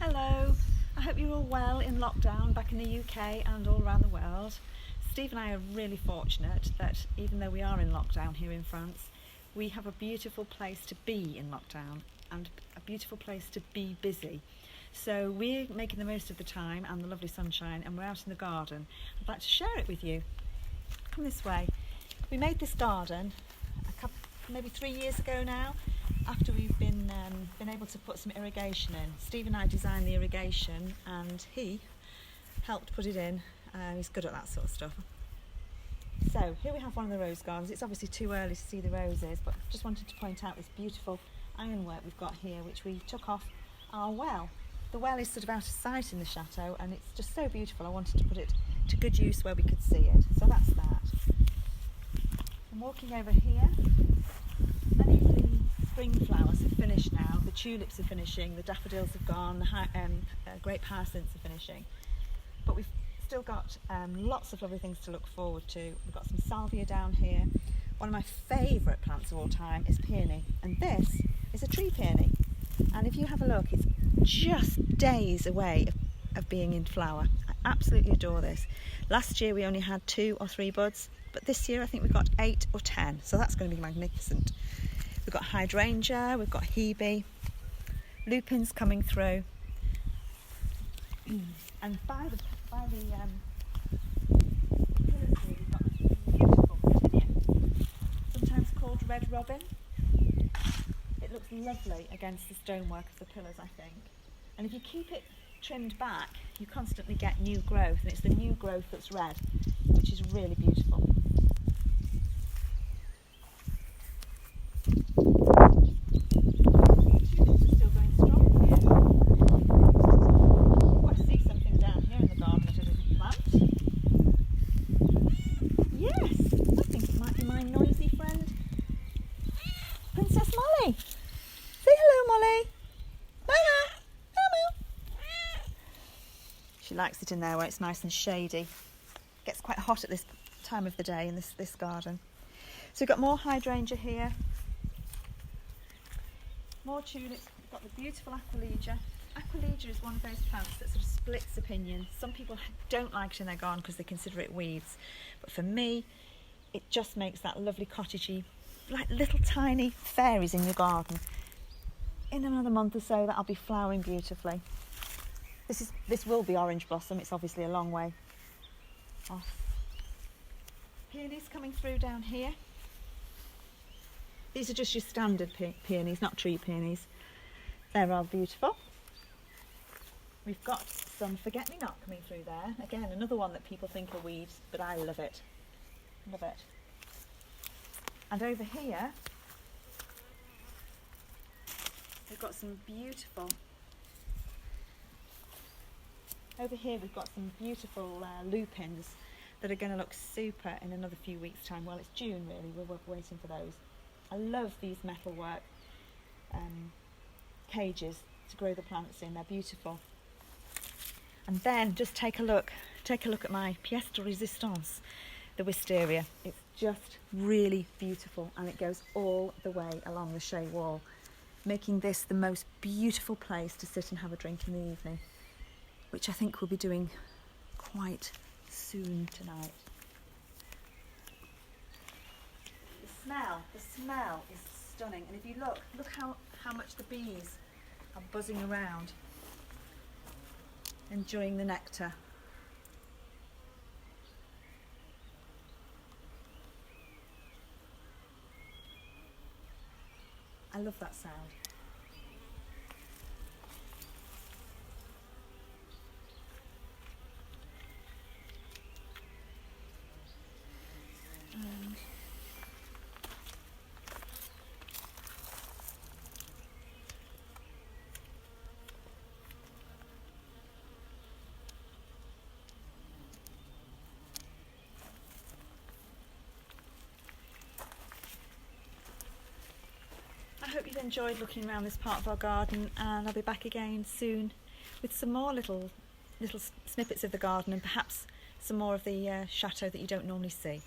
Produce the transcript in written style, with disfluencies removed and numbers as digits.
Hello, I hope you're all well in lockdown back in the UK and all around the world. Steve and I are really fortunate that even though we are in lockdown here in France, we have a beautiful place to be in lockdown and a beautiful place to be busy. So we're making the most of the time and the lovely sunshine, and we're out in the garden. I'd like to share it with you. Come this way. We made this garden maybe 3 years ago now, after we've been able to put some irrigation in. Steve and I designed the irrigation and he helped put it in. He's good at that sort of stuff. So here we have one of the rose gardens. It's obviously too early to see the roses, but just wanted to point out this beautiful ironwork we've got here, which we took off our well. The well is sort of out of sight in the chateau and it's just so beautiful. I wanted to put it to good use where we could see it. So that's that. I'm walking over here. Many of the spring flowers have finished now. The tulips are finishing, the daffodils have gone, the great hyacinths are finishing. But we've still got lots of lovely things to look forward to. We've got some salvia down here. One of my favourite plants of all time is peony, and this is a tree peony. And if you have a look, it's just days away of being in flower. I absolutely adore this. Last year we only had 2 or 3 buds, but this year I think we've got 8 or 10, so that's going to be magnificent. We've got hydrangea, we've got hebe, lupins coming through, and by the pillars here we've got a beautiful petunia, sometimes called red robin. It looks lovely against the stonework of the pillars, I think. And if you keep it trimmed back, you constantly get new growth, and it's the new growth that's red, which is really beautiful. She likes it in there where it's nice and shady. It gets quite hot at this time of the day in this garden. So we've got more hydrangea here, more tulips. We've got the beautiful aquilegia. Aquilegia is one of those plants that sort of splits opinions. Some people don't like it in their garden because they consider it weeds, but for me it just makes that lovely cottagey, like little tiny fairies in your garden. In another month or so that'll be flowering beautifully. This will be orange blossom. It's obviously a long way off. Peonies coming through down here. These are just your standard peonies, not tree peonies. They're rather beautiful. We've got some forget-me-not coming through there. Again, another one that people think are weeds, but I love it. Love it. And over here, we've got some beautiful lupins that are going to look super in another few weeks' time. Well, it's June really, we're waiting for those. I love these metalwork cages to grow the plants in, they're beautiful. And then just take a look at my pièce de résistance, the wisteria. It's just really beautiful and it goes all the way along the shea wall, making this the most beautiful place to sit and have a drink in the evening, which I think we'll be doing quite soon tonight. The smell is stunning, and if you look how much the bees are buzzing around, enjoying the nectar. I love that sound. I hope you've enjoyed looking around this part of our garden, and I'll be back again soon with some more little snippets of the garden and perhaps some more of the chateau that you don't normally see.